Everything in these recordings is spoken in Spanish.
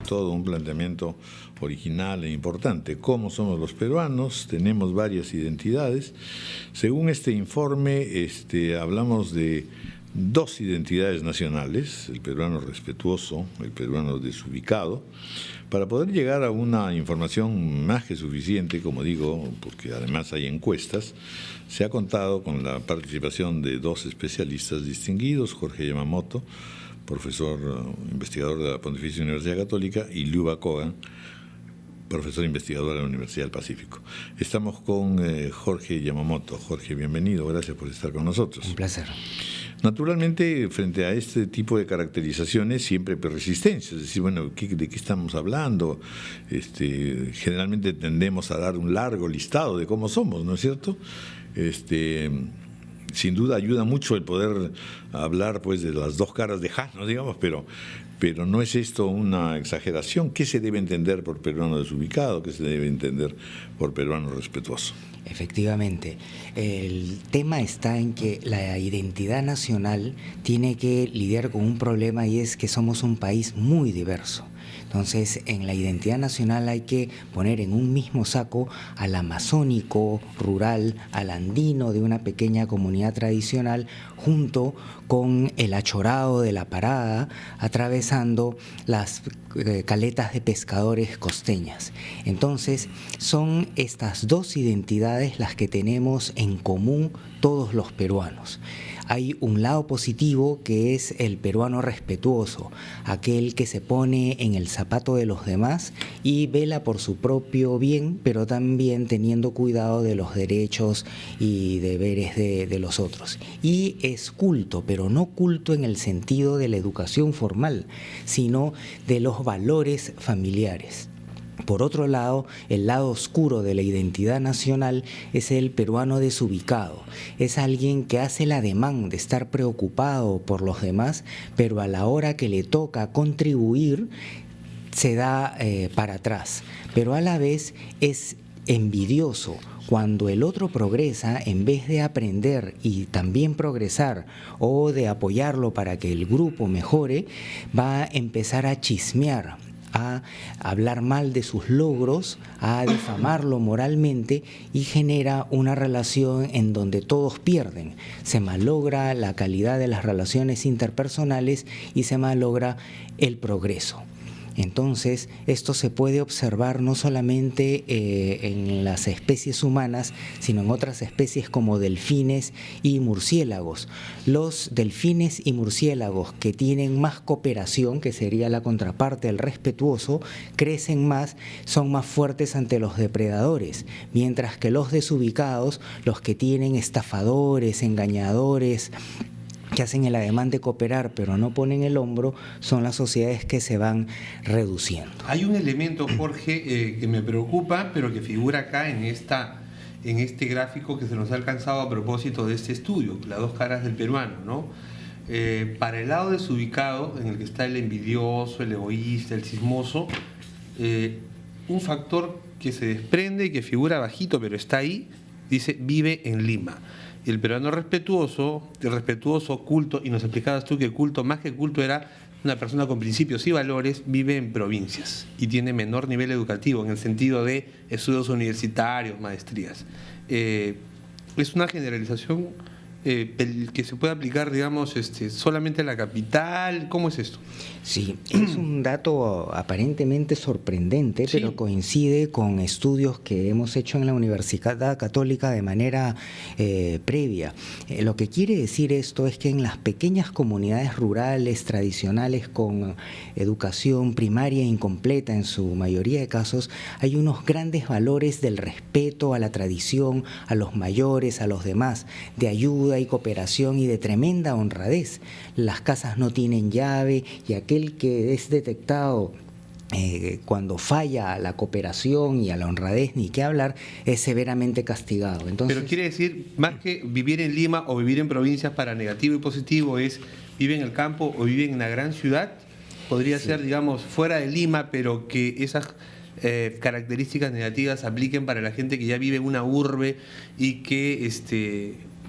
todo un planteamiento original e importante. ¿Cómo somos los peruanos? Tenemos varias identidades. Según este informe, hablamos de dos identidades nacionales, el peruano respetuoso, el peruano desubicado, para poder llegar a una información más que suficiente, como digo, porque además hay encuestas. Se ha contado con la participación de dos especialistas distinguidos, Jorge Yamamoto, profesor investigador de la Pontificia Universidad Católica, y Liuba Kogan, profesor investigador de la Universidad del Pacífico. Estamos con Jorge Yamamoto. Jorge, bienvenido, gracias por estar con nosotros. Un placer. Naturalmente, frente a este tipo de caracterizaciones siempre hay resistencia, es decir, bueno, ¿de qué estamos hablando? Generalmente tendemos a dar un largo listado de cómo somos, ¿no es cierto? Sin duda ayuda mucho el poder hablar pues de las dos caras de Jano, digamos, pero no es esto una exageración. ¿Qué se debe entender por peruano desubicado? ¿Qué se debe entender por peruano respetuoso? Efectivamente, el tema está en que la identidad nacional tiene que lidiar con un problema, y es que somos un país muy diverso. Entonces, en la identidad nacional hay que poner en un mismo saco al amazónico, rural, al andino de una pequeña comunidad tradicional, junto con el achorado de la Parada, atravesando las caletas de pescadores costeñas. Entonces, son estas dos identidades las que tenemos en común todos los peruanos. Hay un lado positivo, que es el peruano respetuoso, aquel que se pone en el zapato de los demás y vela por su propio bien, pero también teniendo cuidado de los derechos y deberes de los otros. Y es culto, pero no culto en el sentido de la educación formal, sino de los valores familiares. Por otro lado, el lado oscuro de la identidad nacional es el peruano desubicado. Es alguien que hace el ademán de estar preocupado por los demás, pero a la hora que le toca contribuir, se da para atrás. Pero a la vez es envidioso. Cuando el otro progresa, en vez de aprender y también progresar, o de apoyarlo para que el grupo mejore, va a empezar a chismear, a hablar mal de sus logros, a difamarlo moralmente, y genera una relación en donde todos pierden. Se malogra la calidad de las relaciones interpersonales y se malogra el progreso. Entonces, esto se puede observar no solamente en las especies humanas, sino en otras especies como delfines y murciélagos. Los delfines y murciélagos que tienen más cooperación, que sería la contraparte del respetuoso, crecen más, son más fuertes ante los depredadores, mientras que los desubicados, los que tienen estafadores, engañadores, que hacen el ademán de cooperar pero no ponen el hombro, son las sociedades que se van reduciendo. Hay un elemento, Jorge, que me preocupa, pero que figura acá en este gráfico que se nos ha alcanzado a propósito de este estudio, las dos caras del peruano, ¿no? Para el lado desubicado, en el que está el envidioso, el egoísta, el chismoso, un factor que se desprende y que figura bajito, pero está ahí, dice: vive en Lima. El peruano respetuoso, culto, y nos explicabas tú que culto, más que culto, era una persona con principios y valores, vive en provincias y tiene menor nivel educativo en el sentido de estudios universitarios, maestrías. Es una generalización que se puede aplicar, digamos, solamente a la capital. ¿Cómo es esto? Sí, es un dato aparentemente sorprendente, sí, pero coincide con estudios que hemos hecho en la Universidad Católica de manera previa. Lo que quiere decir esto es que en las pequeñas comunidades rurales tradicionales con educación primaria incompleta en su mayoría de casos, hay unos grandes valores del respeto a la tradición, a los mayores, a los demás, de ayuda y cooperación y de tremenda honradez. Las casas no tienen llave y aquel que es detectado cuando falla a la cooperación y a la honradez, ni qué hablar, es severamente castigado. Entonces, pero quiere decir, más que vivir en Lima o vivir en provincias para negativo y positivo, es vive en el campo o vive en una gran ciudad. Podría ser, digamos, fuera de Lima, pero que esas características negativas apliquen para la gente que ya vive en una urbe y que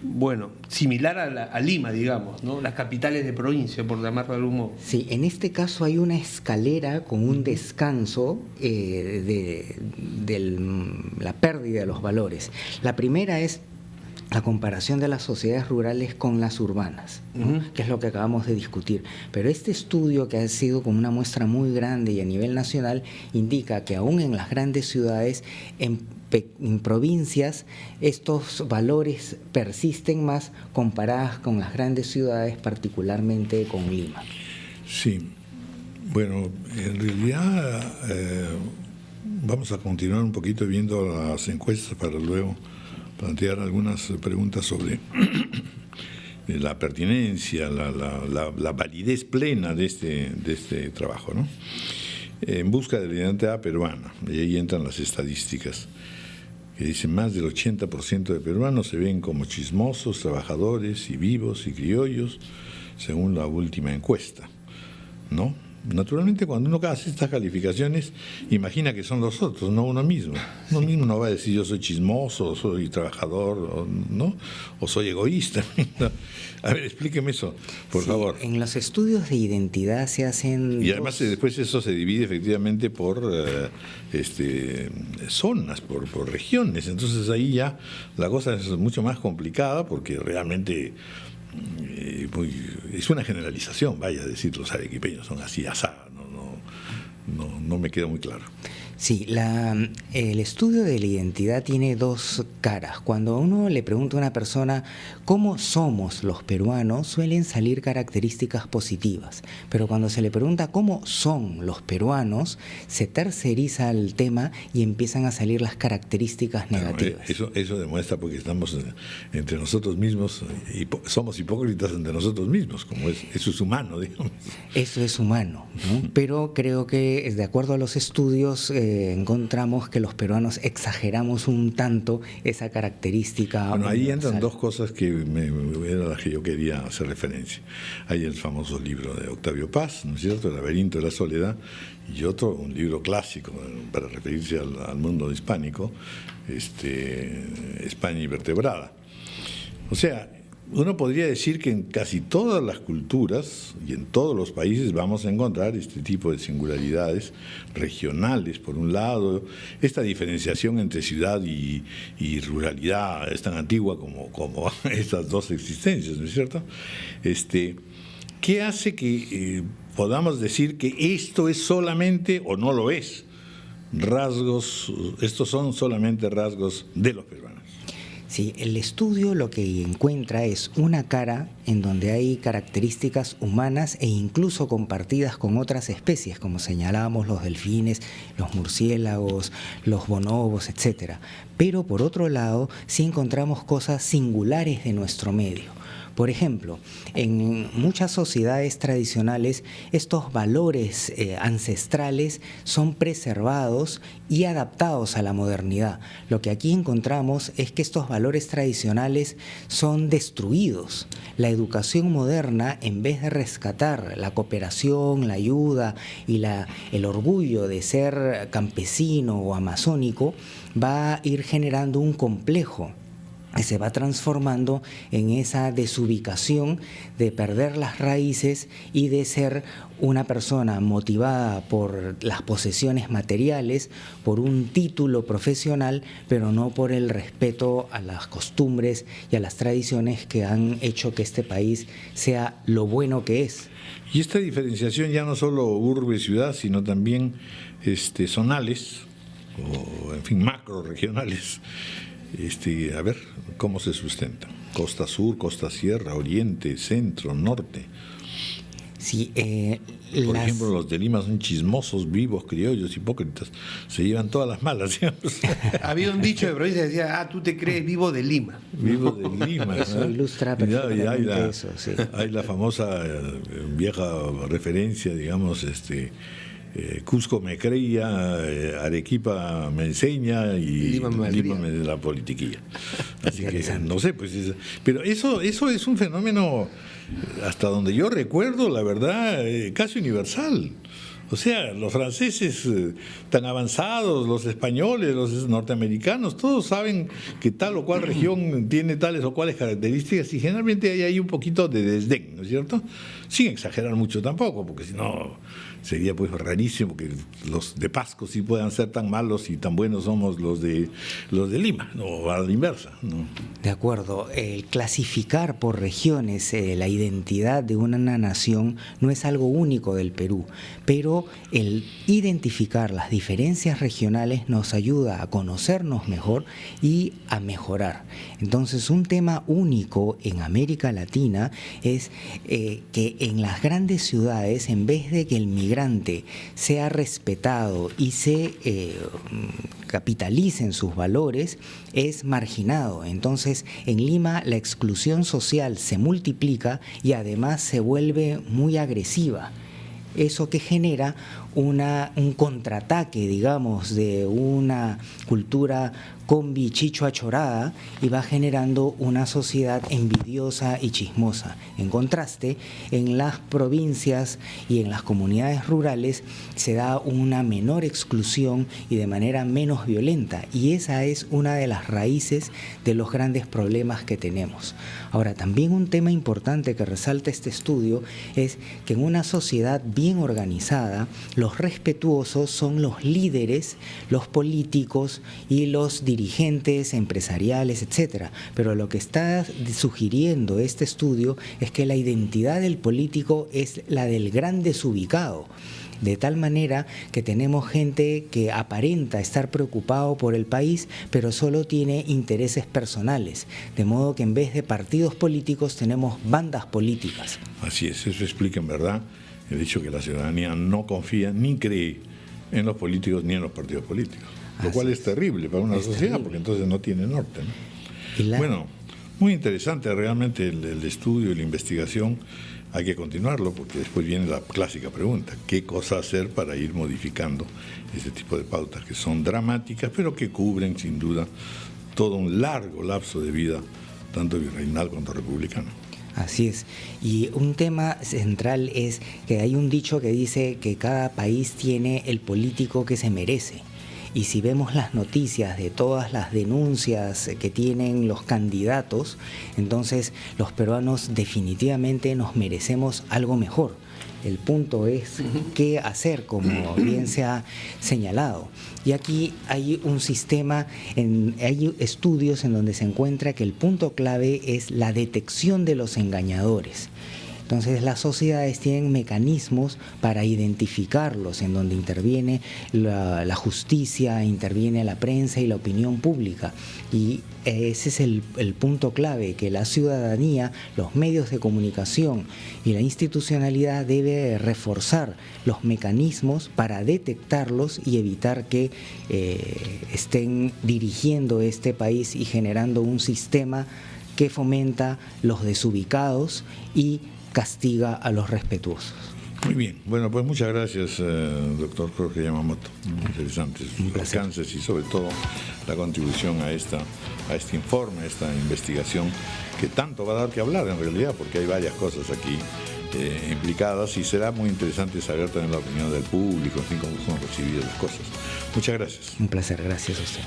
bueno, similar a Lima, digamos, ¿no? Las capitales de provincia, por llamarlo de algún modo. Sí, en este caso hay una escalera con un descanso de la pérdida de los valores. La primera es la comparación de las sociedades rurales con las urbanas, ¿no? Que es lo que acabamos de discutir. Pero este estudio, que ha sido con una muestra muy grande y a nivel nacional, indica que aún en las grandes ciudades, en provincias, estos valores persisten más comparadas con las grandes ciudades, particularmente con Lima. Sí, bueno, en realidad vamos a continuar un poquito viendo las encuestas para luego plantear algunas preguntas sobre la pertinencia, la validez plena de este trabajo, ¿no? En busca de la identidad peruana, y ahí entran las estadísticas, que dicen más del 80% de peruanos se ven como chismosos, trabajadores y vivos y criollos, según la última encuesta, ¿no? Naturalmente, cuando uno hace estas calificaciones, imagina que son los otros, no uno mismo. Uno mismo no va a decir yo soy chismoso, soy trabajador, ¿no? O soy egoísta. A ver, explíqueme eso, por favor. En los estudios de identidad se hacen... Y además después eso se divide efectivamente por zonas, por regiones. Entonces ahí ya la cosa es mucho más complicada porque realmente... es una generalización, vaya a decir los arequipeños son así, asá, no me queda muy claro. Sí, el estudio de la identidad tiene dos caras. Cuando uno le pregunta a una persona cómo somos los peruanos, suelen salir características positivas. Pero cuando se le pregunta cómo son los peruanos, se terceriza el tema y empiezan a salir las características negativas. Eso demuestra porque estamos entre nosotros mismos y somos hipócritas entre nosotros mismos, como eso es humano, digamos. Eso es humano, ¿no? Pero creo que de acuerdo a los estudios encontramos que los peruanos exageramos un tanto esa característica. Bueno, ahí universal. entran dos cosas que eran las que yo quería hacer referencia. Hay el famoso libro de Octavio Paz, ¿no es cierto?, El laberinto de la soledad, y otro, un libro clásico para referirse al mundo hispánico, España invertebrada. O sea, uno podría decir que en casi todas las culturas y en todos los países vamos a encontrar este tipo de singularidades regionales, por un lado. Esta diferenciación entre ciudad y ruralidad es tan antigua como estas dos existencias, ¿no es cierto? ¿Qué hace que podamos decir que esto es solamente, o no lo es, rasgos, estos son solamente rasgos de los peruanos? Sí, el estudio lo que encuentra es una cara en donde hay características humanas e incluso compartidas con otras especies, como señalábamos los delfines, los murciélagos, los bonobos, etcétera. Pero por otro lado, sí encontramos cosas singulares de nuestro medio. Por ejemplo, en muchas sociedades tradicionales estos valores ancestrales son preservados y adaptados a la modernidad. Lo que aquí encontramos es que estos valores tradicionales son destruidos. La educación moderna, en vez de rescatar la cooperación, la ayuda y el orgullo de ser campesino o amazónico, va a ir generando un complejo que se va transformando en esa desubicación de perder las raíces y de ser una persona motivada por las posesiones materiales, por un título profesional, pero no por el respeto a las costumbres y a las tradiciones que han hecho que este país sea lo bueno que es. Y esta diferenciación ya no solo urbe-ciudad, sino también zonales, o en fin, macro-regionales. A ver, ¿cómo se sustenta? Costa Sur, Costa Sierra, Oriente, Centro, Norte. Sí, por ejemplo, los de Lima son chismosos, vivos, criollos, hipócritas. Se llevan todas las malas, digamos. Había un dicho de provincia que decía, tú te crees vivo de Lima. Vivo de Lima. Eso ilustra perfectamente eso, sí. Hay la famosa vieja referencia, digamos, Cusco me creía, Arequipa me enseña y Lima me da la politiquilla. Así que no sé, pues pero eso es un fenómeno, hasta donde yo recuerdo, la verdad, casi universal. O sea, los franceses tan avanzados, los españoles, los norteamericanos, todos saben que tal o cual región tiene tales o cuales características y generalmente hay ahí un poquito de desdén, ¿no es cierto? Sin exagerar mucho tampoco, porque si no sería pues rarísimo que los de Pasco sí puedan ser tan malos y tan buenos somos los de Lima, o a la inversa, ¿no? De acuerdo, el clasificar por regiones la identidad de una nación no es algo único del Perú, pero el identificar las diferencias regionales nos ayuda a conocernos mejor y a mejorar. Entonces, un tema único en América Latina es que en las grandes ciudades, en vez de que el migrante sea respetado y se capitalicen sus valores, es marginado. Entonces, en Lima la exclusión social se multiplica y además se vuelve muy agresiva. Eso que genera un contraataque, digamos, de una cultura combi chichua chorada y va generando una sociedad envidiosa y chismosa. En contraste, en las provincias y en las comunidades rurales se da una menor exclusión y de manera menos violenta, y esa es una de las raíces de los grandes problemas que tenemos. Ahora, también un tema importante que resalta este estudio es que en una sociedad bien organizada, los respetuosos son los líderes, los políticos y los dirigentes empresariales, etcétera. Pero lo que está sugiriendo este estudio es que la identidad del político es la del gran desubicado. De tal manera que tenemos gente que aparenta estar preocupado por el país, pero solo tiene intereses personales. De modo que en vez de partidos políticos tenemos bandas políticas. Así es, eso explica en verdad el hecho que la ciudadanía no confía ni cree en los políticos ni en los partidos políticos. Lo cual es terrible para una sociedad, porque entonces no tiene norte, ¿no? Bueno, muy interesante realmente el estudio y la investigación. Hay que continuarlo porque después viene la clásica pregunta: ¿qué cosa hacer para ir modificando este tipo de pautas que son dramáticas, pero que cubren sin duda todo un largo lapso de vida, tanto virreinal cuanto republicano? Así es. Y un tema central es que hay un dicho que dice que cada país tiene el político que se merece. Y si vemos las noticias de todas las denuncias que tienen los candidatos, entonces los peruanos definitivamente nos merecemos algo mejor. El punto es qué hacer, como bien se ha señalado. Y aquí hay un sistema, hay estudios en donde se encuentra que el punto clave es la detección de los engañadores. Entonces las sociedades tienen mecanismos para identificarlos, en donde interviene la justicia, interviene la prensa y la opinión pública. Y ese es el punto clave, que la ciudadanía, los medios de comunicación y la institucionalidad debe reforzar los mecanismos para detectarlos y evitar que estén dirigiendo este país y generando un sistema que fomenta los desubicados y castiga a los respetuosos. Muy bien, bueno, pues muchas gracias, doctor Jorge Yamamoto. Muy interesantes sus alcances y sobre todo la contribución a este informe, a esta investigación que tanto va a dar que hablar en realidad, porque hay varias cosas aquí implicadas y será muy interesante saber también la opinión del público, en fin, cómo son recibidas las cosas. Muchas gracias. Un placer, gracias a usted.